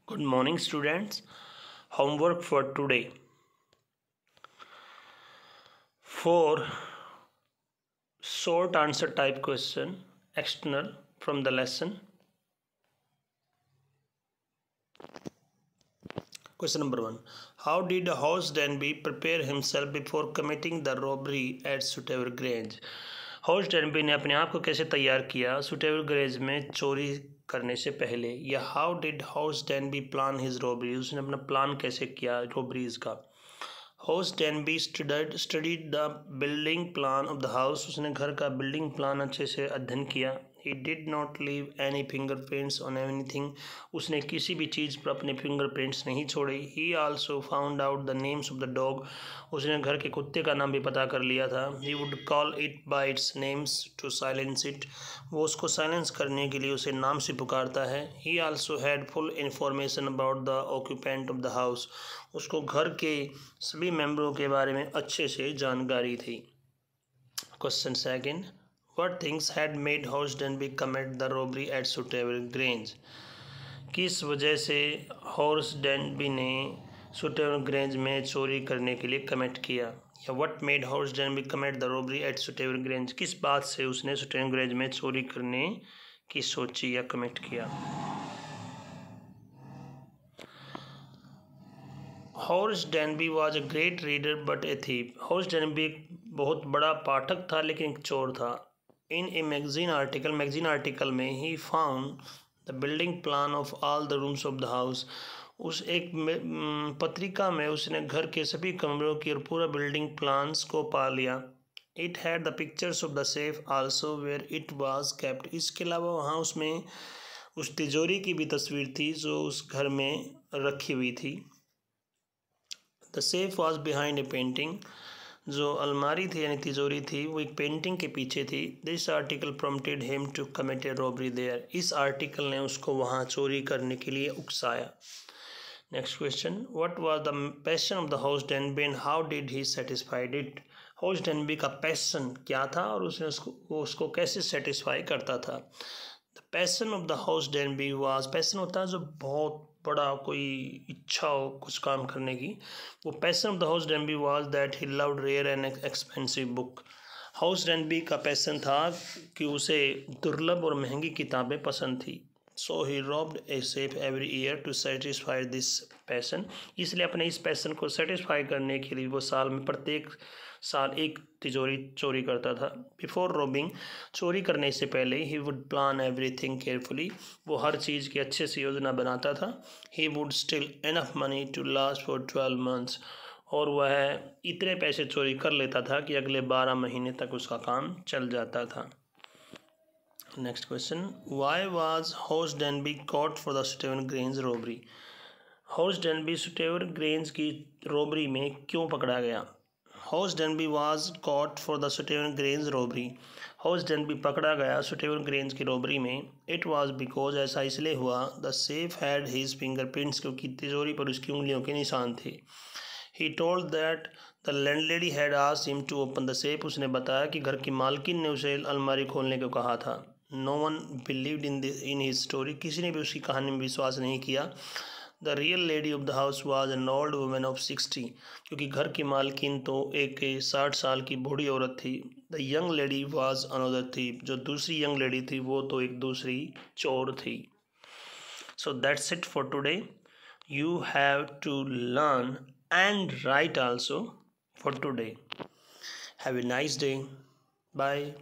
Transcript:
Good morning, students. Homework for today. 4 short answer type question external from the lesson. Question number 1. How did House Denby prepare himself before committing the robbery at Sutever Grange? House Denby ने अपने आप को कैसे तैयार किया सुटेवर graze में चोरी करने से पहले, या how did house Denby plan his robbery, उसने अपना प्लान कैसे किया रॉबरीज का। House Denby studied the building plan of the house, उसने घर का बिल्डिंग प्लान अच्छे से अध्ययन किया। He did not leave any fingerprints on anything, उसने किसी भी चीज़ पर अपने फिंगरप्रिंट्स नहीं छोड़े। ही also found out the names of the dog, उसने घर के कुत्ते का नाम भी पता कर लिया था। He would call it by its names to silence it, वो उसको साइलेंस करने के लिए उसे नाम से पुकारता है। ही also had full information about the occupant of the house, उसको घर के सभी मेंबरों के बारे में अच्छे से जानकारी थी। Question second, What things had made House Denby commit the robbery at Sutever Grange? किस वजह से हॉर्स डेनबी ने सुटेवर ग्रेंज में चोरी करने के लिए कमिट किया, या what made Horace Danby commit the robbery at Shotover Grange, किस बात से उसने सुटेवर ग्रेंज में चोरी करने की सोची या कमिट किया। Horse Denby was a great reader but A thief, horse Denby बहुत बड़ा पाठक था लेकिन एक चोर था। इन ए मैगजीन आर्टिकल में he found the building plan of all the rooms of the house, उस एक पत्रिका में उसने घर के सभी कमरों की और पूरा बिल्डिंग प्लान्स को पा लिया। It had the pictures of the safe also where it was kept, इसके अलावा वहाँ उसमें उस तिजोरी की भी तस्वीर थी जो उस घर में रखी हुई थी। The safe was behind a painting, जो अलमारी थी यानी तिजोरी थी वो एक पेंटिंग के पीछे थी। This article prompted him to commit a robbery there, इस आर्टिकल ने उसको वहाँ चोरी करने के लिए उकसाया। Next question, what was the passion of the house Denby and how did he satisfied it, house Denby का पैशन क्या था और उसने उसको कैसे सेटिस्फाई करता था। The passion of the house Denby was, passion होता है जो बहुत बड़ा कोई इच्छा हो कुछ काम करने की, वो passion of the house Denby was that he loved rare and expensive book, Horace Denby का पैशन था कि उसे दुर्लभ और महंगी किताबें पसंद थी। So he robbed a safe every year to satisfy this passion, इसलिए अपने इस पैशन को सेटिस्फाई करने के लिए वो साल में प्रत्येक साल एक तिजोरी चोरी करता था। बिफोर रॉबिंग, चोरी करने से पहले he would plan everything carefully, वो हर चीज़ की अच्छे से योजना बनाता था। He would still enough money to last for 12 months, और वह इतने पैसे चोरी कर लेता था कि अगले 12 महीने तक उसका काम चल जाता था। Next question, why was Horace Danby caught for the Shotover Grange robbery, Horace Danby Shotover Grange की रॉबरी में क्यों पकड़ा गया। Horace Denby was caught for the Shotover Grange robbery, Horace Danby पकड़ा गया सुटेवर ग्रेंज की रॉबरी में। It was because, ऐसा इसलिए हुआ, the safe had his fingerprints, क्योंकि तिजोरी पर उसकी उंगलियों के निशान थे। He told that the landlady had asked him to open the safe, उसने बताया कि घर की मालकिन ने उसे अलमारी खोलने को कहा था। No one believed in his story, किसी ने भी उसकी कहानी में विश्वास नहीं किया। The real lady of the house was an old women of 60, क्योंकि घर की मालकिन तो एक 60 साल की बूढ़ी औरत थी। The young lady was another thief, जो दूसरी यंग लेडी थी वो तो एक दूसरी चोर थी। So that's it for today, you have to learn and write also for today. Have a nice day. Bye.